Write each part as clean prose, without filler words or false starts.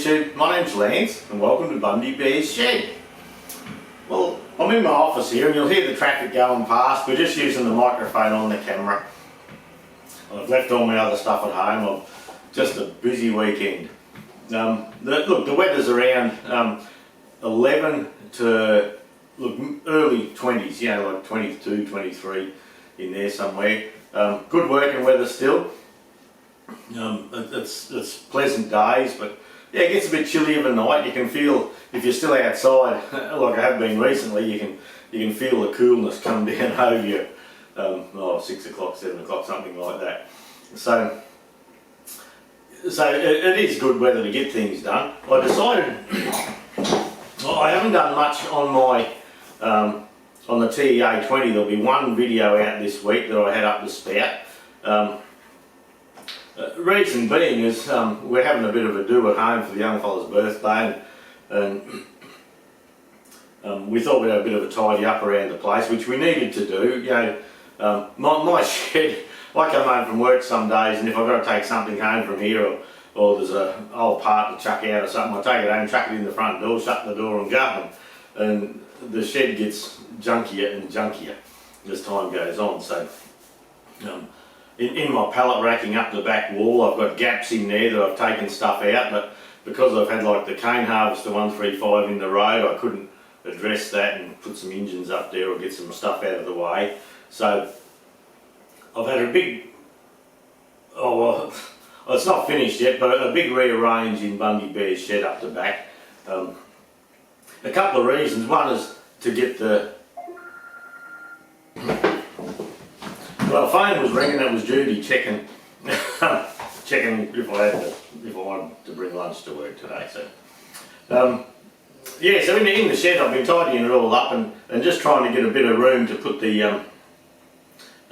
YouTube, my name's Lance and welcome to Bundy Bear's Shed. Well, I'm in my office here and you'll hear the traffic going past. We're just using the microphone on the camera. I've left all my other stuff at home. Just a busy weekend. Look, the weather's around 11 to early 20s, you know, like 22, 23 in there somewhere. Good working weather still. It's pleasant days, but yeah, it gets a bit chilly of a night. You can feel, if you're still outside, like I have been recently, you can feel the coolness come down over you. 6 o'clock, 7 o'clock, something like that. So it is good weather to get things done. I decided I haven't done much on my on the TEA 20. There'll be one video out this week that I had up the spout. Reason being is we're having a bit of a do at home for the young fella's birthday, and we thought we'd have a bit of a tidy up around the place, which we needed to do. You know, my shed, I come home from work some days, and if I've got to take something home from here, or there's an old part to chuck out or something, I take it home, chuck it in the front door, shut the door and go. And the shed gets junkier and junkier as time goes on. So in my pallet racking up the back wall, I've got gaps in there that I've taken stuff out, but because I've had like the cane harvester 135 in the road, I couldn't address that and put some engines up there or get some stuff out of the way. So I've had a big, it's not finished yet, but a big rearrange in Bundy Bear's shed up the back. A couple of reasons. One is to get the... Well, the phone was ringing. That was Judy checking checking if I wanted to bring lunch to work today. So yeah, so in the shed I've been tidying it all up and just trying to get a bit of room to put the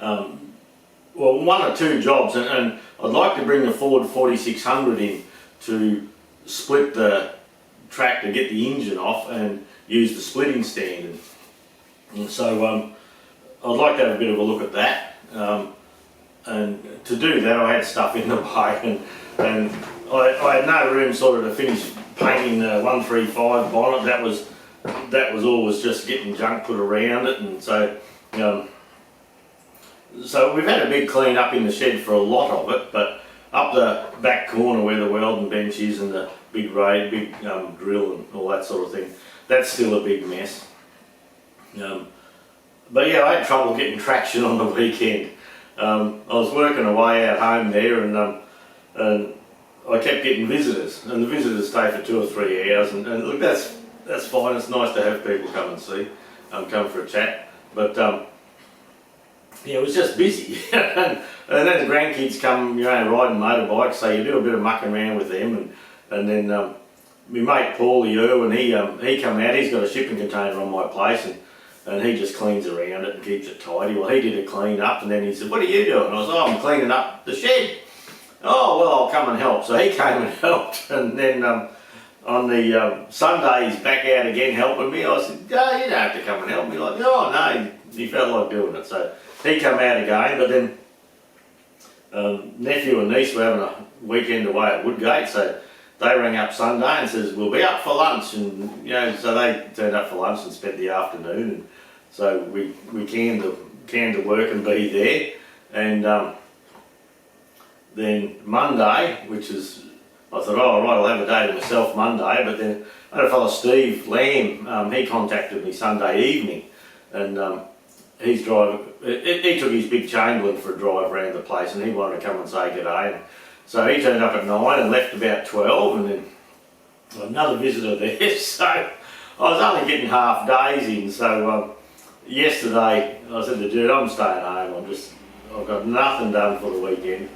well, one or two jobs, and I'd like to bring the Ford 4600 in to split the tractor, get the engine off and use the splitting stand. And so I'd like to have a bit of a look at that. And to do that I had stuff in the way, and I had no room sort of to finish painting the 135 bonnet. That was always just getting junk put around it, and so so we've had a big clean up in the shed for a lot of it, but up the back corner where the welding bench is and the big drill and all that sort of thing, that's still a big mess. But yeah, I had trouble getting traction on the weekend. I was working away at home there, and I kept getting visitors, and the visitors stay for 2 or 3 hours, and look, that's fine. It's nice to have people come and see, come for a chat, but yeah, it was just busy. And then the grandkids come, you know, riding motorbikes, so you do a bit of mucking around with them, and then my mate Paulie Irwin, he come out. He's got a shipping container on my place, and he just cleans around it and keeps it tidy. Well, he did a clean up, and then he said, "What are you doing?" And I was, "Oh, I'm cleaning up the shed." "Oh, well, I'll come and help." So he came and helped, and then on the Sunday he's back out again helping me. I said, "No, you don't have to come and help me." Like, "Oh, no," he felt like doing it. So he come out again, but then nephew and niece were having a weekend away at Woodgate, so they rang up Sunday and says, "We'll be up for lunch," and you know, so they turned up for lunch and spent the afternoon, and so we canned the work and be there. And then Monday, which is, I thought, oh right, I'll have a day to myself Monday, but then I had a fellow, Steve Lamb, he contacted me Sunday evening, and he's driving, he took his big Chamberlain for a drive around the place, and he wanted to come and say good day. And so he turned up at 9 and left about 12, and then another visitor there. So I was only getting half days in. So yesterday I said to Jude, "I'm staying home. I've got nothing done for the weekend,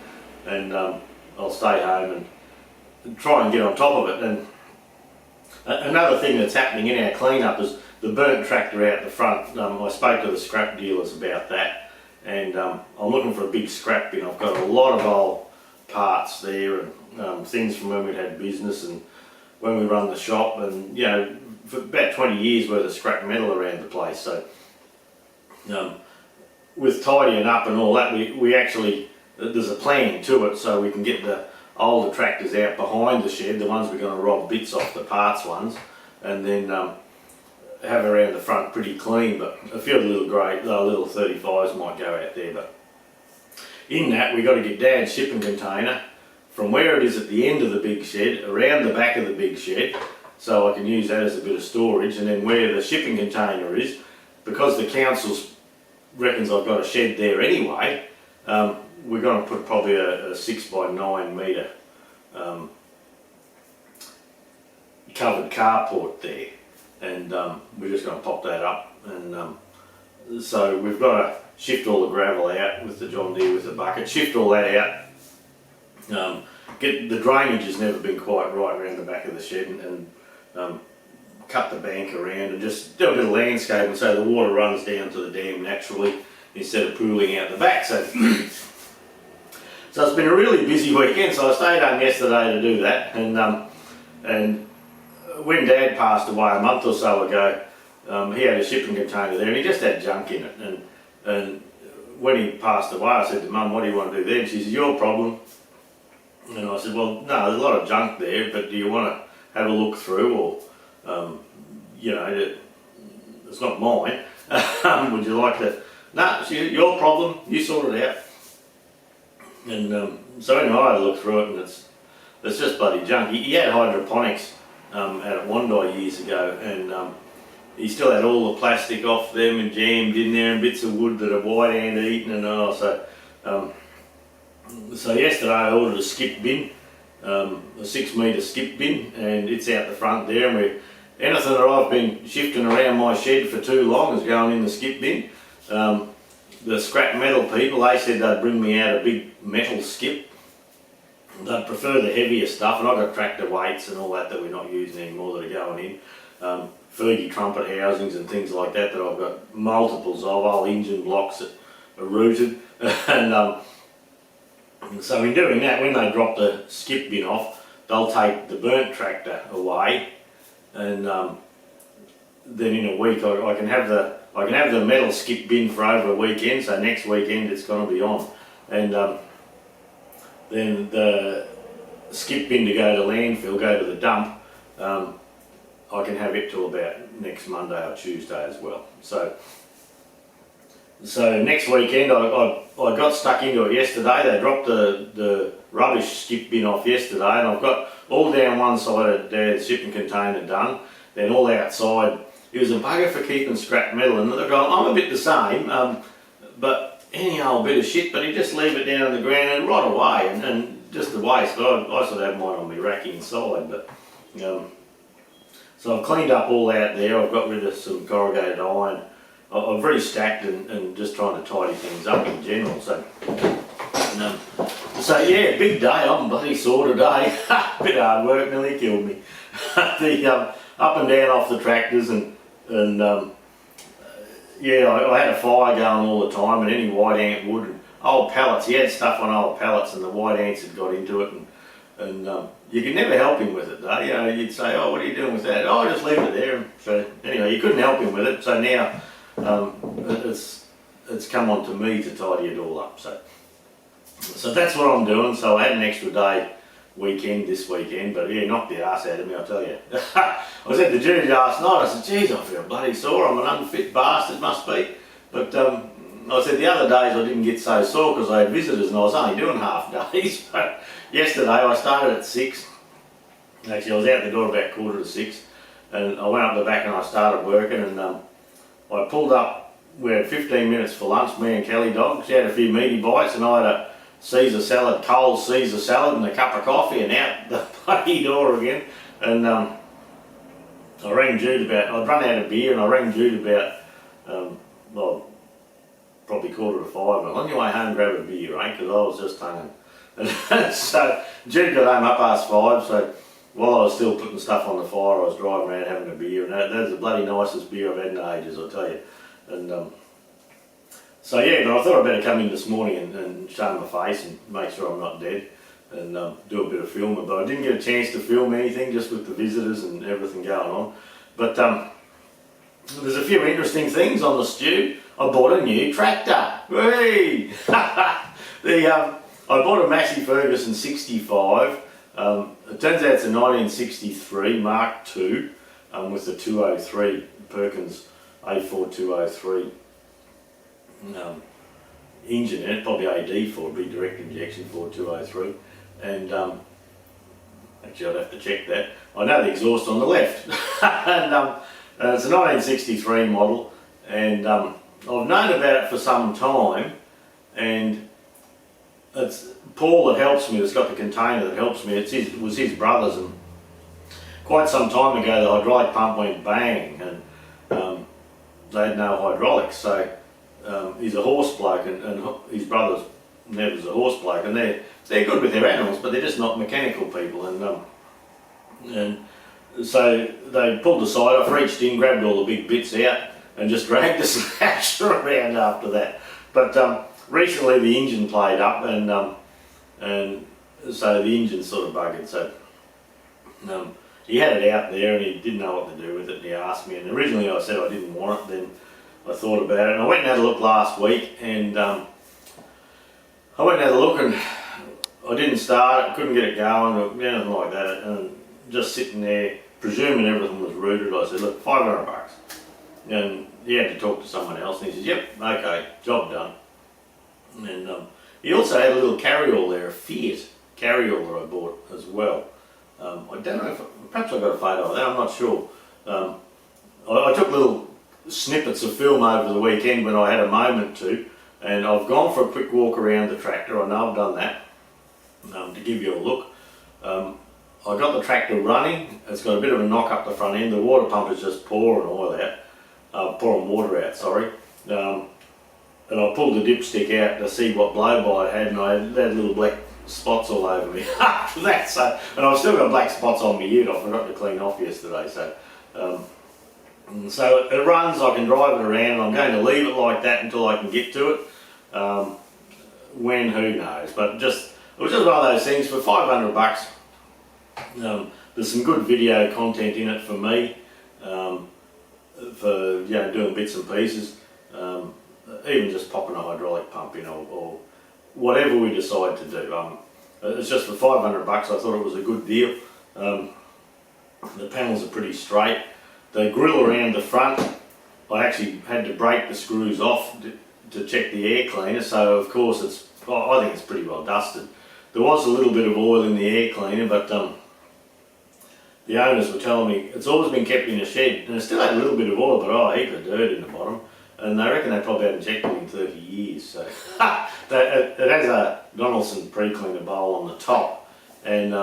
and I'll stay home and try and get on top of it." And another thing that's happening in our cleanup is the burnt tractor out the front. I spoke to the scrap dealers about that, and I'm looking for a big scrap bin. I've got a lot of old parts there, and things from when we had business and when we run the shop, and you know, for about 20 years worth of scrap metal around the place. So with tidying up and all that, we actually, there's a plan to it, so we can get the older tractors out behind the shed, the ones we're going to rob bits off, the parts ones, and then have around the front pretty clean. But a few of the little 35s might go out there. But in that, we've got to get Dad's shipping container from where it is at the end of the big shed around the back of the big shed, so I can use that as a bit of storage. And then where the shipping container is, because the council reckons I've got a shed there anyway, we're going to put probably a 6 by 9 metre covered carport there, and we're just going to pop that up. And so we've got to shift all the gravel out with the John Deere with the bucket, shift all that out. Get the drainage has never been quite right around the back of the shed, and cut the bank around and just do a bit of landscaping so the water runs down to the dam naturally instead of pooling out the back. So it's been a really busy weekend. So I stayed home yesterday to do that, and when Dad passed away a month or so ago, he had a shipping container there and he just had junk in it. And when he passed away, I said to Mum, what do you want to do then? She said, your problem. And I said, well, no, there's a lot of junk there, but do you want to have a look through, or you know, it's not mine. Would you like to? No, your problem. You sort it out. And so anyway, I had a look through it, and it's just bloody junk. He had hydroponics out at Wandai years ago, and he still had all the plastic off them and jammed in there, and bits of wood that a white ant eaten and all. So yesterday I ordered a skip bin, a 6 metre skip bin, and it's out the front there, and anything that I've been shifting around my shed for too long is going in the skip bin. The scrap metal people, they said they'd bring me out a big metal skip. They'd prefer the heavier stuff, and I've got tractor weights and all that we're not using anymore that are going in. Fergie trumpet housings and things like that I've got multiples of, old engine blocks that are rooted. And so in doing that, when they drop the skip bin off, they'll take the burnt tractor away, and then in a week I can have the metal skip bin for over a weekend. So next weekend it's going to be on, and then the skip bin to go to landfill, go to the dump, I can have it till about next Monday or Tuesday as well. So next weekend I got stuck into it yesterday. They dropped the rubbish skip bin off yesterday, and I've got all down one side of Dad's shipping container done, then all outside. It was a bugger for keeping scrap metal, and they're going, I'm a bit the same, but any old bit of shit, but you just leave it down on the ground and rot away, and just a waste. But I sort of have mine on my rack inside. But so I've cleaned up all out there. I've got rid of some corrugated iron. I've restacked and just trying to tidy things up in general. So yeah, big day. I'm bloody sore today. Bit hard work, nearly killed me. The up and down off the tractors, and yeah, I had a fire going all the time, and any white ant wood and old pallets. He had stuff on old pallets, and the white ants had got into it, and you could never help him with it though. You know, you'd say, oh, what are you doing with that? Oh, just leave it there. So anyway, you couldn't help him with it. So now it's come on to me to tidy it all up. So that's what I'm doing. So I had an extra day weekend this weekend, but yeah, knocked the arse out of me, I'll tell you. I was at the gym last night. I said, geez, I feel bloody sore. I'm an unfit bastard, must be. But I said the other days I didn't get so sore because I had visitors and I was only doing half days. But yesterday I started at 6. Actually, I was out the door about 5:45, and I went up the back and I started working, and I pulled up. We had 15 minutes for lunch, me and Kelly dog. She had a few meaty bites, and I had a Caesar salad, cold Caesar salad, and a cup of coffee, and out the bloody door again. And I rang Jude about, I'd run out of beer, and I rang Jude about, well, probably 4:45. And on your way home, grab a beer, right? Because I was just hungry. And so Jude got home up past 5, so while I was still putting stuff on the fire, I was driving around having a beer, and that was the bloody nicest beer I've had in ages, I'll tell you. And so yeah, but I thought I'd better come in this morning and show my face and make sure I'm not dead, and do a bit of filming. But I didn't get a chance to film anything, just with the visitors and everything going on. But there's a few interesting things on the stew. I bought a new tractor. Whee! I bought a Massey Ferguson 65. It turns out it's a 1963 Mark II with the 203 Perkins A4203 engine in it, probably AD4, be direct injection 4203, and actually I'd have to check that. I know the exhaust on the left. And it's a 1963 model, and I've known about it for some time, and it's Paul that helps me, that's got the container that helps me. It was his brother's, and quite some time ago the hydraulic pump went bang, and they had no hydraulics, so he's a horse bloke, and his brother's Nev's a horse bloke, and they're good with their animals, but they're just not mechanical people, and so they pulled the side off, reached in, grabbed all the big bits out, and just dragged the slasher around after that. But recently the engine played up, and so the engine sort of buggered. So he had it out there, and he didn't know what to do with it, and he asked me. And originally I said I didn't want it. Then I thought about it, and I went and had a look last week, and I went and had a look, and I didn't start it, couldn't get it going, or anything like that, and just sitting there, presuming everything was rooted. I said, look, $500. And he had to talk to someone else, and he says, yep, okay, job done. And he also had a little carryall there, a Fiat carryall that I bought as well. I don't know if, perhaps I got a photo of that, I'm not sure. I took little snippets of film over the weekend when I had a moment to, and I've gone for a quick walk around the tractor. I know I've done that to give you a look. I got the tractor running. It's got a bit of a knock up the front end. The water pump is just pouring oil out, pouring water out, sorry. And I pulled the dipstick out to see what blow-by it had, and I had little black spots all over me after that. So, and I've still got black spots on my ute. I forgot to clean off yesterday. So it runs. I can drive it around. I'm going to leave it like that until I can get to it. When, who knows? But it was just one of those things for $500. There's some good video content in it for me, for doing bits and pieces, even just popping a hydraulic pump in, or whatever we decide to do. It's just for $500. I thought it was a good deal. The panels are pretty straight. The grill around the front, I actually had to break the screws off to check the air cleaner, so of course I think it's pretty well dusted. There was a little bit of oil in the air cleaner, but the owners were telling me it's always been kept in a shed, and it still had a little bit of oil, but a heap of dirt in the bottom, and they reckon they probably haven't checked it in 30 years. So it has a Donaldson pre-cleaner bowl on the top, and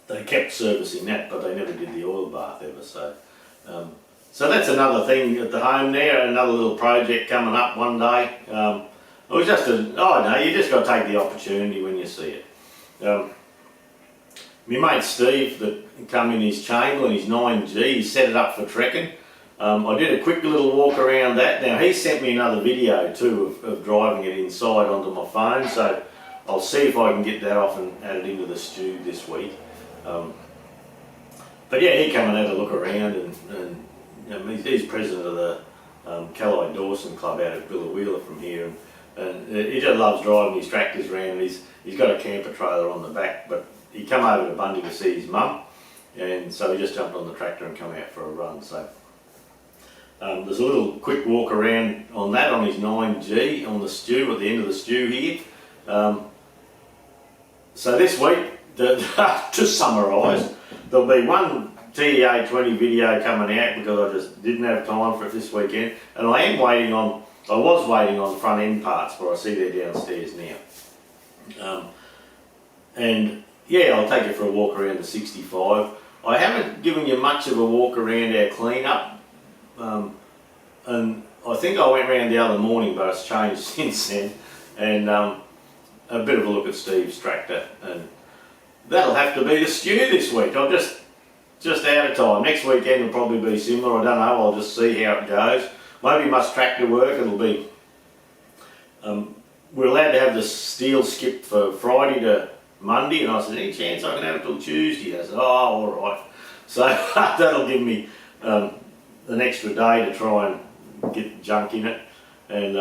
they kept servicing that, but they never did the oil bath ever. So that's another thing at the home there, another little project coming up one day. It was just you just got to take the opportunity when you see it. My mate Steve that come in his Chamberlain, his 9G, he set it up for trekking. I did a quick little walk around that. Now he sent me another video too of driving it inside onto my phone, so I'll see if I can get that off and add it into the stew this week. But yeah, he come and had a look around, and he's president of the Callide Dawson Club out at Billawheeler from here, and he just loves driving his tractors around. He's got a camper trailer on the back, but he come over to Bundy to see his mum, and so he just jumped on the tractor and come out for a run. So there's a little quick walk around on that, on his 9G, on the stew, at the end of the stew here. So this week, to summarise, there'll be one TEA 20 video coming out because I just didn't have time for it this weekend, and I was waiting on front end parts, but I see they're downstairs now. And yeah, I'll take you for a walk around the 65. I haven't given you much of a walk around our clean-up, and I think I went round the other morning, but it's changed since then, and a bit of a look at Steve's tractor, and that'll have to be the stew this week. I'm just out of time. Next weekend will probably be similar, I don't know, I'll just see how it goes. Maybe much tractor work, it'll be, we're allowed to have the steel skipped for Friday to Monday, and I said, any chance I can have it till Tuesday? I said, oh, alright. So that'll give me an extra day to try and get junk in it, and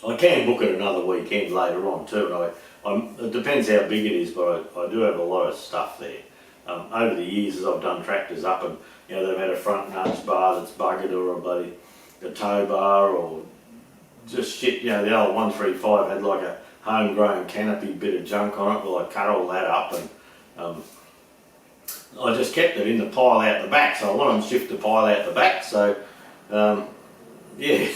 I can book it another weekend later on too. It depends how big it is, but I do have a lot of stuff there. Over the years, as I've done tractors up, and they've had a front nudge bar that's buggered, or a tow bar, or just shit. The old 135 had like a homegrown canopy bit of junk on it. Well, I cut all that up, and I just kept it in the pile out the back. So I want to shift the pile out the back. So yeah,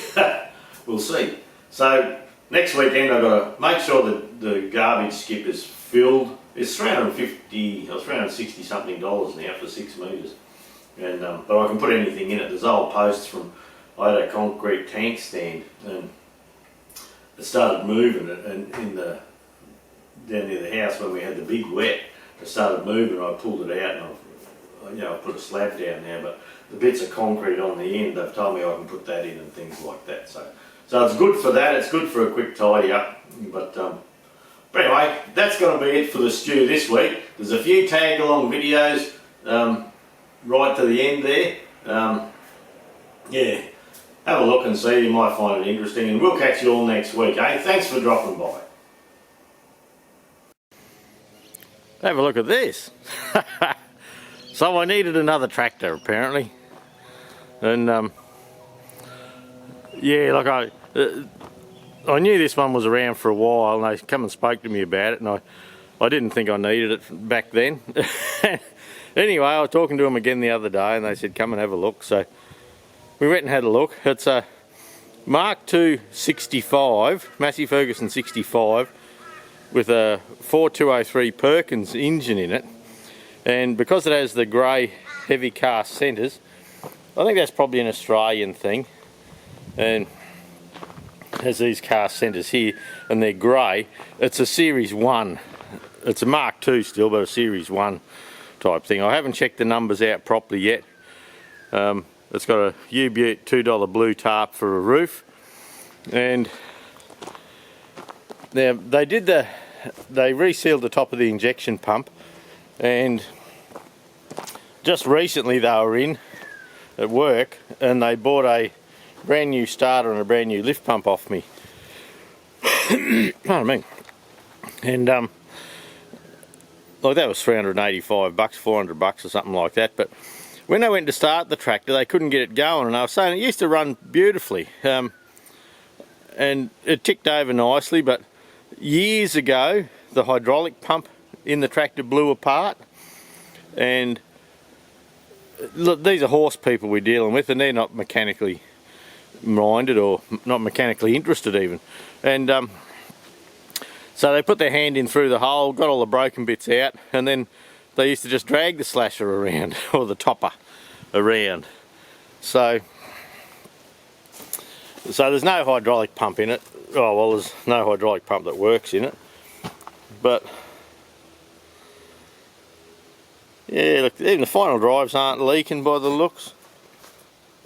we'll see. So next weekend I've got to make sure that the garbage skip is filled. It's $350 or $360 something now for 6 metres, and but I can put anything in it. There's old posts from, I had a concrete tank stand, and it started moving, and down near the house when we had the big wet, it started moving. I pulled it out, and I put a slab down there, but the bits of concrete on the end, they've told me I can put that in and things like that. So it's good for that. It's good for a quick tidy up. But anyway, that's going to be it for the stew this week. There's a few tag along videos right to the end there. Yeah, have a look and see. You might find it interesting, and we'll catch you all next week. Thanks for dropping by. Have a look at this. So I needed another tractor apparently, and yeah, like I knew this one was around for a while, and they come and spoke to me about it, and I didn't think I needed it back then. Anyway, I was talking to them again the other day, and they said come and have a look. So we went and had a look. It's a Mark II 65, Massey Ferguson 65, with a 4203 Perkins engine in it, and because it has the grey heavy cast centres, I think that's probably an Australian thing, and has these cast centres here, and they're grey. It's a Series 1. It's a Mark II still, but a Series 1 type thing. I haven't checked the numbers out properly yet. It's got a U-Butte $2 blue tarp for a roof, and now they resealed the top of the injection pump, and just recently they were in at work and they bought a brand new starter and a brand new lift pump off me. Pardon me. And like that was $385, $400 or something like that. But when they went to start the tractor, they couldn't get it going, and I was saying it used to run beautifully, and it ticked over nicely. But years ago, the hydraulic pump in the tractor blew apart, and look, these are horse people we're dealing with, and they're not mechanically minded or not mechanically interested even, and so they put their hand in through the hole, got all the broken bits out, and then they used to just drag the slasher around or the topper around. So there's no hydraulic pump in it. Oh well, there's no hydraulic pump that works in it, but yeah, look, even the final drives aren't leaking by the looks.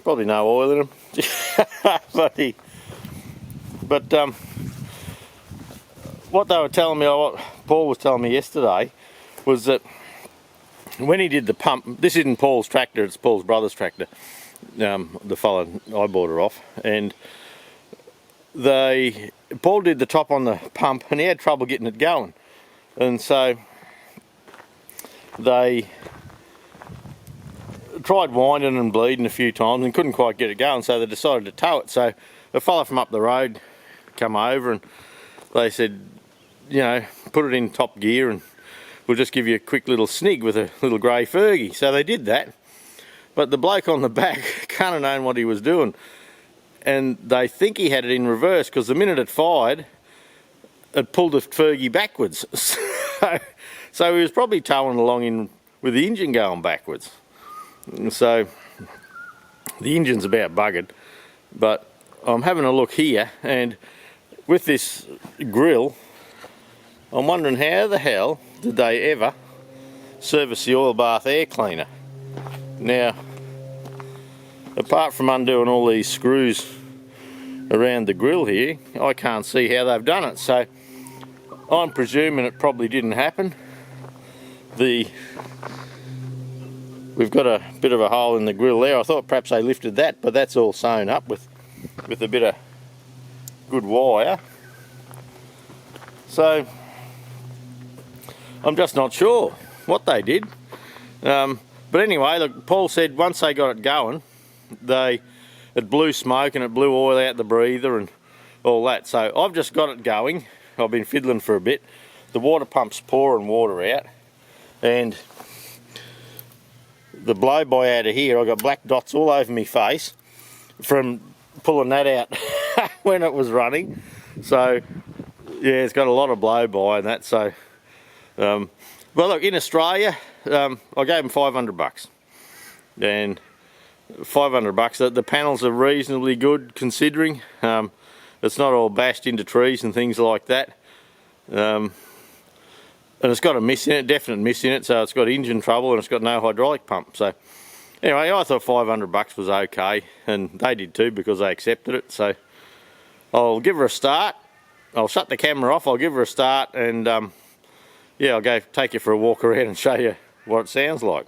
Probably no oil in them. But what they were telling me, or what Paul was telling me yesterday, was that when he did the pump, this isn't Paul's tractor, it's Paul's brother's tractor, the fella I bought her off, and Paul did the top on the pump and he had trouble getting it going, and so they tried winding and bleeding a few times and couldn't quite get it going, so they decided to tow it. So a fella from up the road come over and they said, put it in top gear and we'll just give you a quick little snig with a little grey Fergie. So they did that, but the bloke on the back can't have known what he was doing, and they think he had it in reverse, because the minute it fired, it pulled the Fergie backwards. So he was probably towing along with the engine going backwards. And so the engine's about buggered, but I'm having a look here, and with this grill, I'm wondering how the hell did they ever service the oil bath air cleaner. Now, apart from undoing all these screws around the grill here, I can't see how they've done it, so I'm presuming it probably didn't happen. We've got a bit of a hole in the grill there. I thought perhaps they lifted that, but that's all sewn up with a bit of good wire. So I'm just not sure what they did. But anyway, look, Paul said once they got it going, it blew smoke and it blew oil out the breather and all that. So I've just got it going. I've been fiddling for a bit. The water pump's pouring water out, and the blow-by out of here, I got black dots all over my face from pulling that out when it was running. So yeah, it's got a lot of blow-by and that. So well, look, in Australia, I gave them $500, and $500. The panels are reasonably good considering. It's not all bashed into trees and things like that. And it's got a miss in it, definite miss in it, so it's got engine trouble and it's got no hydraulic pump. So anyway, I thought $500 was okay, and they did too because they accepted it. So I'll give her a start. I'll shut the camera off, I'll give her a start, and yeah, I'll go take you for a walk around and show you what it sounds like.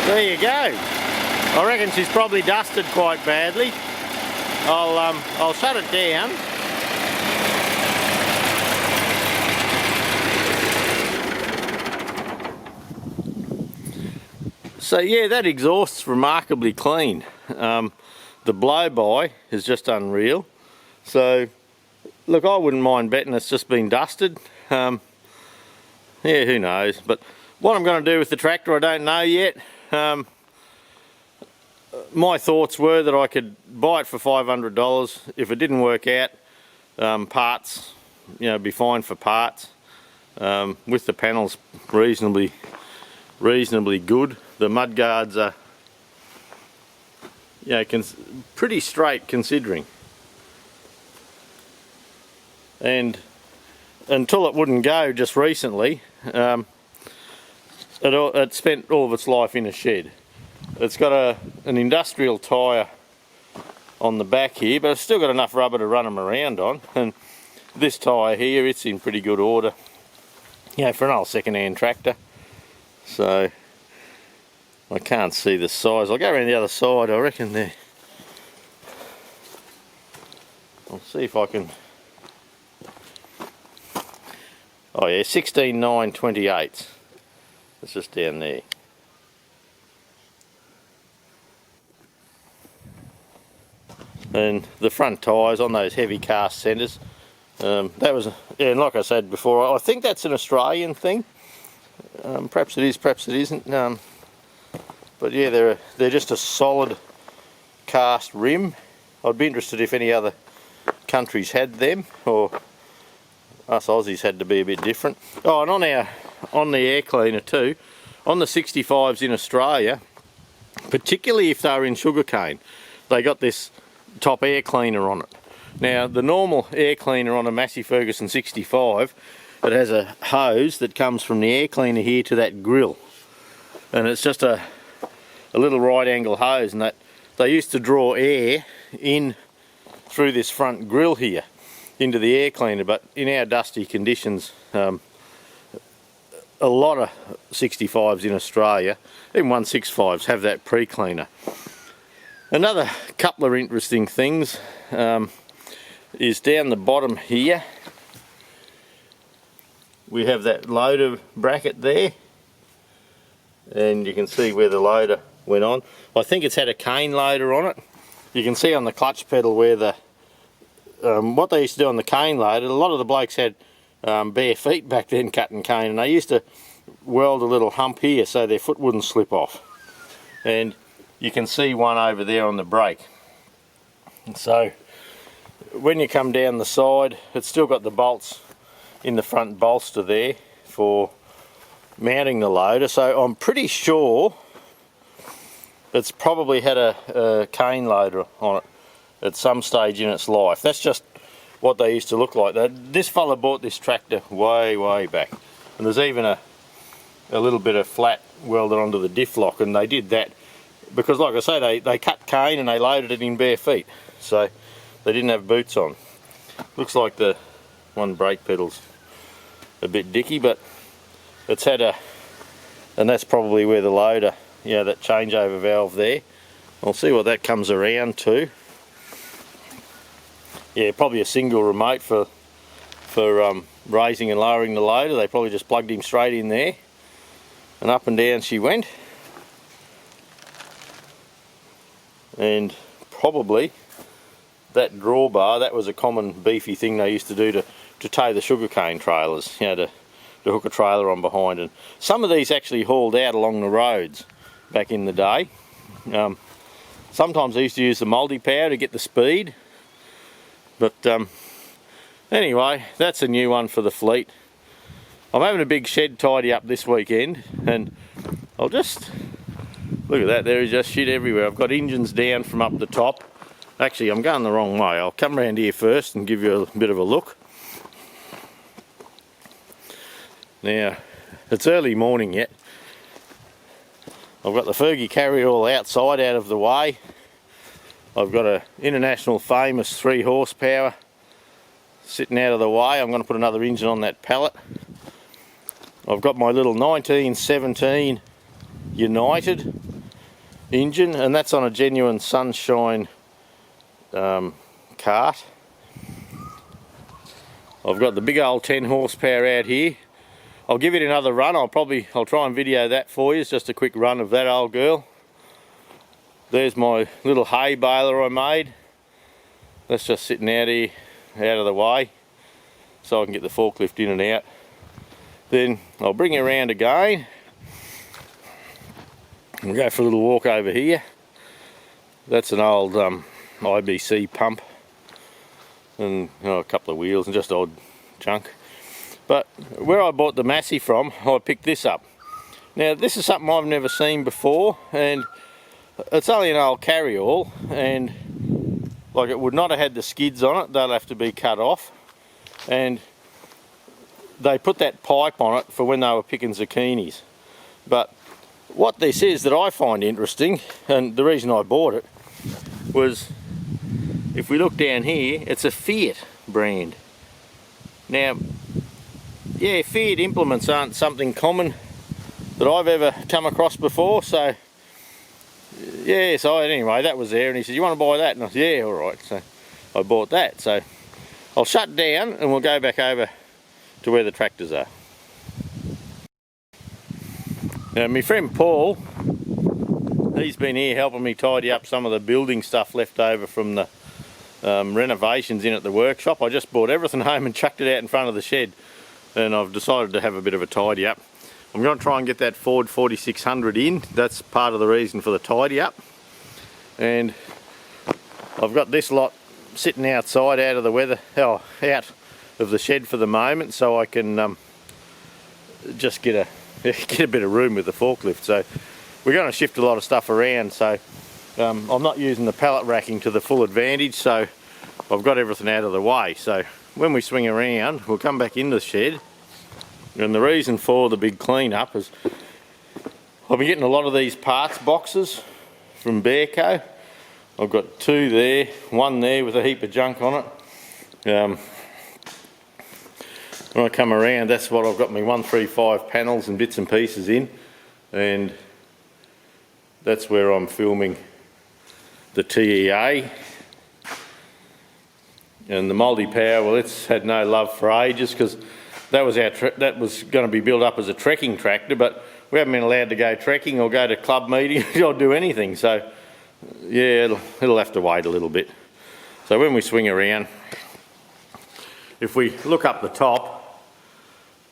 There you go. I reckon she's probably dusted quite badly. I'll shut it down. So yeah, that exhaust's remarkably clean. The blow-by is just unreal. So look, I wouldn't mind betting it's just been dusted. Yeah, who knows? But what I'm going to do with the tractor, I don't know yet. My thoughts were that I could buy it for $500. If it didn't work out, parts, you know, be fine for parts. With the panels reasonably good. The mudguards are, you know, pretty straight considering. And until it wouldn't go just recently, it spent all of its life in a shed. It's got an industrial tyre on the back here, but it's still got enough rubber to run them around on. And this tyre here, it's in pretty good order, you know, for an old second-hand tractor. So I can't see the size. I'll go around the other side, I reckon there. I'll see if I can. Oh yeah, 16.9/28. It's just down there. And the front tyres on those heavy cast centres, that was, yeah, and like I said before, I think that's an Australian thing. Perhaps it is, perhaps it isn't. But yeah, they're just a solid cast rim. I'd be interested if any other countries had them, or us Aussies had to be a bit different. Oh, and on the air cleaner too, on the 65s in Australia, particularly if they're in sugarcane, they got this top air cleaner on it. Now the normal air cleaner on a Massey Ferguson 65, it has a hose that comes from the air cleaner here to that grill, and it's just a little right angle hose, and that they used to draw air in through this front grill here into the air cleaner. But in our dusty conditions, a lot of 65s in Australia, even 165s, have that pre-cleaner. Another couple of interesting things is down the bottom here. We have that loader bracket there, and you can see where the loader went on. I think it's had a cane loader on it. You can see on the clutch pedal where the what they used to do on the cane loader, a lot of the blokes had bare feet back then cutting cane, and they used to weld a little hump here so their foot wouldn't slip off. And you can see one over there on the brake. And so when you come down the side, it's still got the bolts in the front bolster there for mounting the loader. So I'm pretty sure it's probably had a cane loader on it at some stage in its life. That's just what they used to look like. This fella bought this tractor way back, and there's even a little bit of flat welded onto the diff lock, and they did that because, like I say, they cut cane and they loaded it in bare feet, so they didn't have boots on. Looks like the one brake pedal's a bit dicky, but it's had and that's probably where the loader, you know, that changeover valve there. I'll see what that comes around to. Yeah, probably a single remote for raising and lowering the loader. They probably just plugged him straight in there, and up and down she went. And probably that drawbar, that was a common beefy thing they used to do to tow the sugarcane trailers, you know, to hook a trailer on behind. And some of these actually hauled out along the roads back in the day. Sometimes they used to use the multi-power to get the speed. But anyway, that's a new one for the fleet. I'm having a big shed tidy up this weekend, and I'll just look at that. There is just shit everywhere. I've got engines down from up the top. Actually, I'm going the wrong way. I'll come around here first and give you a bit of a look. Now, it's early morning yet. I've got the Fergie carryall outside, out of the way. I've got an international famous 3 horsepower sitting out of the way. I'm going to put another engine on that pallet. I've got my little 1917 United engine, and that's on a genuine Sunshine cart. I've got the big old 10 horsepower out here. I'll give it another run. I'll try and video that for you. It's just a quick run of that old girl. There's my little hay baler I made. That's just sitting out here, out of the way, so I can get the forklift in and out. Then I'll bring it around again. We'll go for a little walk over here. That's an old IBC pump, and a couple of wheels and just odd junk. But where I bought the Massey from, I picked this up. Now this is something I've never seen before, and it's only an old carryall, and like it would not have had the skids on it. They'll have to be cut off, and they put that pipe on it for when they were picking zucchinis. But what this is that I find interesting, and the reason I bought it, was if we look down here, it's a Fiat brand. Now, yeah, Fiat implements aren't something common that I've ever come across before, so yeah, so anyway, that was there, and he said, "You want to buy that?" And I said, "Yeah, alright." So I bought that. So I'll shut down and we'll go back over to where the tractors are. Now my friend Paul, he's been here helping me tidy up some of the building stuff left over from the renovations in at the workshop. I just brought everything home and chucked it out in front of the shed, and I've decided to have a bit of a tidy up. I'm going to try and get that Ford 4600 in. That's part of the reason for the tidy up. And I've got this lot sitting outside, out of the weather, out of the shed for the moment, so I can just get a bit of room with the forklift. So we're going to shift a lot of stuff around, so I'm not using the pallet racking to the full advantage, so I've got everything out of the way. So when we swing around, we'll come back in the shed. And the reason for the big clean up is I've been getting a lot of these parts boxes from Bearco. I've got 2 there, 1 there with a heap of junk on it. When I come around, that's what I've got my 135 panels and bits and pieces in, and that's where I'm filming the TEA. And the multi-power, well, it's had no love for ages because that was going to be built up as a trekking tractor, but we haven't been allowed to go trekking or go to club meetings or do anything. So yeah, it'll have to wait a little bit. So when we swing around, if we look up the top,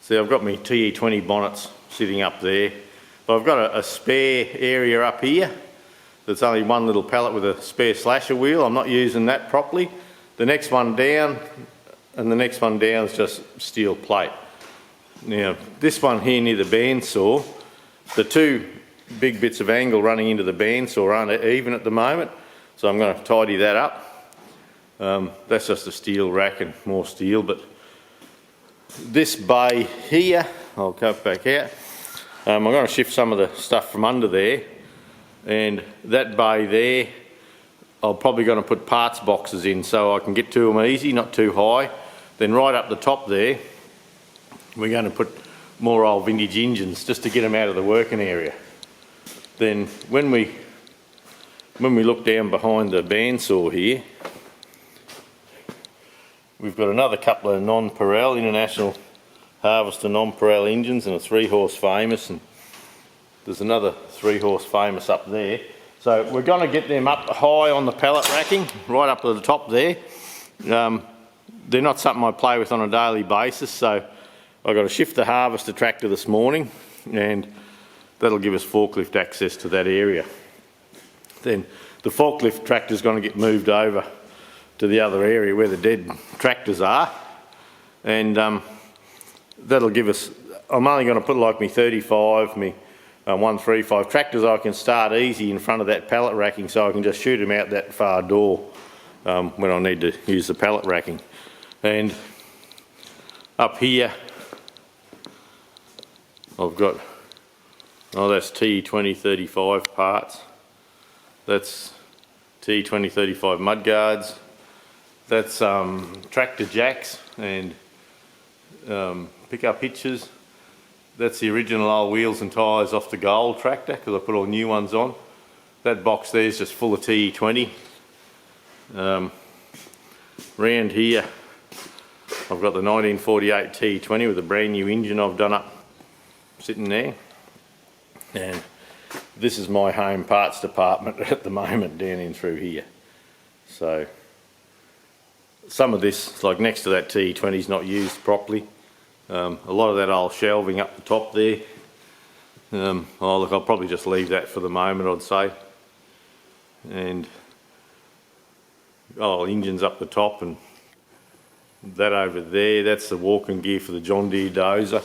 see I've got my TE20 bonnets sitting up there, but I've got a spare area up here that's only one little pallet with a spare slasher wheel. I'm not using that properly. The next one down and the next one down is just steel plate. Now this one here near the bandsaw, the two big bits of angle running into the bandsaw aren't even at the moment, so I'm going to tidy that up. That's just a steel rack and more steel, but this bay here, I'll cut back out. I'm going to shift some of the stuff from under there, and that bay there I'm probably going to put parts boxes in so I can get to them easy, not too high. Then right up the top there, we're going to put more old vintage engines just to get them out of the working area. Then when we look down behind the bandsaw here, we've got another couple of non-Pirel, International Harvester non-Pirel engines, and a 3-horse Famous, and there's another 3-horse Famous up there. So we're going to get them up high on the pallet racking, right up to the top there. They're not something I play with on a daily basis, so I got to shift the harvester tractor this morning, and that'll give us forklift access to that area. Then the forklift tractor's going to get moved over to the other area where the dead tractors are, and that'll give us, I'm only going to put like me 35, me 135 tractors I can start easy in front of that pallet racking, so I can just shoot them out that far door when I need to use the pallet racking. And up here I've got, oh, that's T2035 parts, that's T2035 mudguards, that's tractor jacks and pickup hitches. That's the original old wheels and tyres off the Gold tractor because I put all new ones on. That box there is just full of TE20. Round here I've got the 1948 TE20 with a brand new engine I've done up sitting there. And this is my home parts department at the moment down in through here. So some of this, like next to that TE20, is not used properly. A lot of that old shelving up the top there. Oh look, I'll probably just leave that for the moment, I'd say. And oh, engines up the top, and that over there, that's the walking gear for the John Deere dozer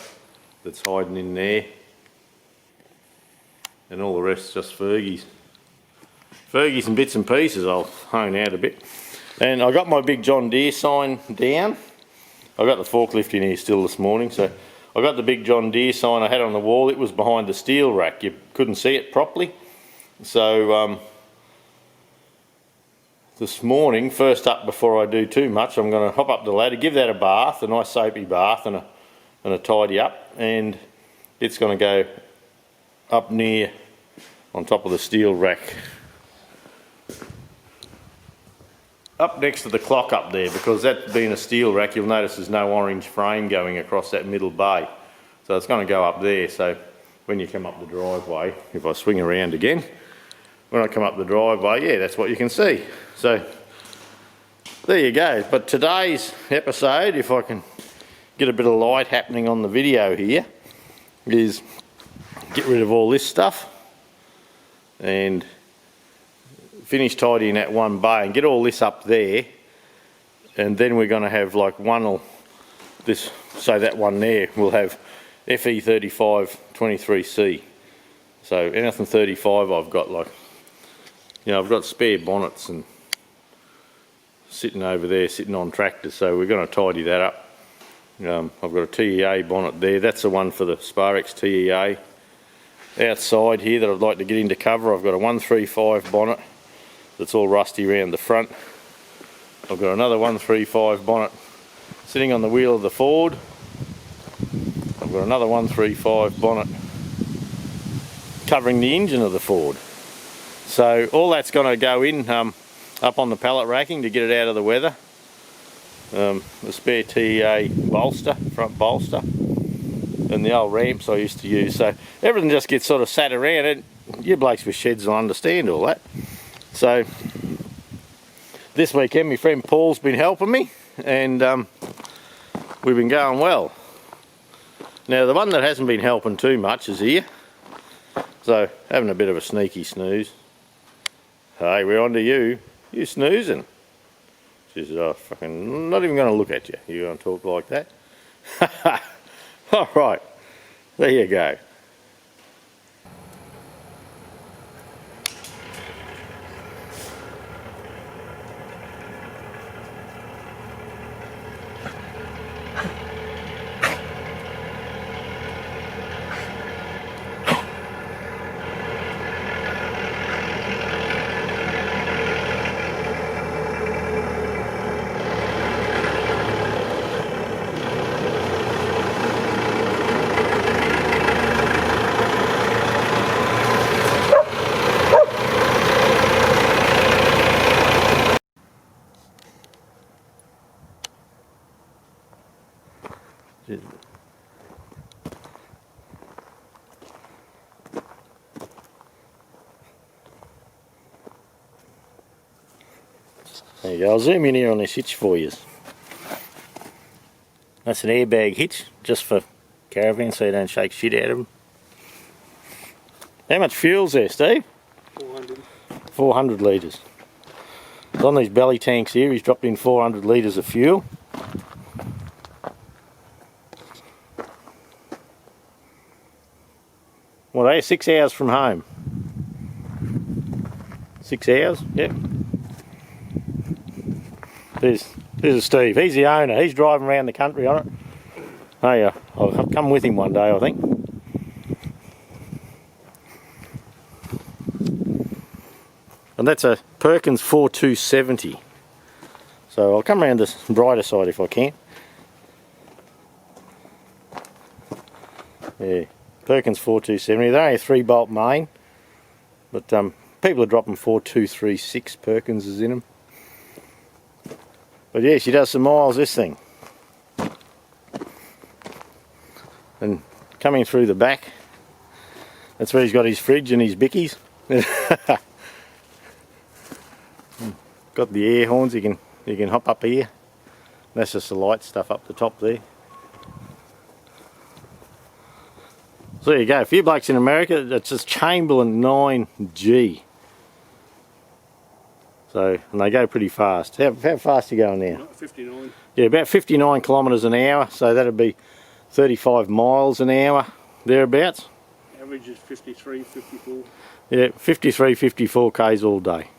that's hiding in there. And all the rest just Fergies. Fergies and bits and pieces I'll hone out a bit. And I got my big John Deere sign down. I got the forklift in here still this morning, so I got the big John Deere sign I had on the wall. It was behind the steel rack. You couldn't see it properly. So this morning, first up before I do too much, I'm going to hop up the ladder, give that a bath, a nice soapy bath and a tidy up, and it's going to go up near on top of the steel rack. Up next to the clock up there, because that being a steel rack, you'll notice there's no orange frame going across that middle bay. So it's going to go up there, so when you come up the driveway, if I swing around again, when I come up the driveway, yeah, that's what you can see. So there you go. But today's episode, if I can get a bit of light happening on the video here, is get rid of all this stuff and finish tidying that one bay and get all this up there, and then we're going to have like this, so that one there will have FE35 23C. So anything 35 I've got, like, you know, I've got spare bonnets and sitting over there, sitting on tractors, so we're going to tidy that up. I've got a TEA bonnet there, that's the one for the Sparex TEA. Outside here that I'd like to get into cover, I've got a 135 bonnet that's all rusty around the front. I've got another 135 bonnet sitting on the wheel of the Ford. I've got another 135 bonnet covering the engine of the Ford. So all that's going to go in up on the pallet racking to get it out of the weather. The spare TA bolster, front bolster, and the old ramps I used to use. So everything just gets sort of sat around it. You blokes with sheds will understand all that. So this weekend my friend Paul's been helping me, and we've been going well. Now the one that hasn't been helping too much is here. So having a bit of a sneaky snooze. Hey, we're on to you. You snoozing? She says, oh, fucking, not even going to look at you. You're going to talk like that? All right, there you go. There you go, I'll zoom in here on this hitch for you. That's an airbag hitch, just for caravans so you don't shake shit out of them. How much fuel's there, Steve? 400. 400 litres. On these belly tanks here, he's dropped in 400 litres of fuel. Well, they're 6 hours from home. 6 hours? Yep. There's Steve. He's the owner. He's driving around the country on it. Oh yeah, I'll come with him one day, I think. And that's a Perkins 4270. So I'll come around this brighter side if I can. Yeah, Perkins 4270. They're only a 3-bolt main, but people are dropping 4236 Perkinses in them. But yeah, she does some miles, this thing. And coming through the back, that's where he's got his fridge and his bickies. Got the air horns, you can hop up here. That's just the light stuff up the top there. So there you go, a few blokes in America, that's just Chamberlain 9G. So, and they go pretty fast. How fast are you going now? 59. Yeah, about 59 kilometres an hour, so that'd be 35 miles an hour, thereabouts. Average is 53, 54. Yeah, 53, 54 k's all day.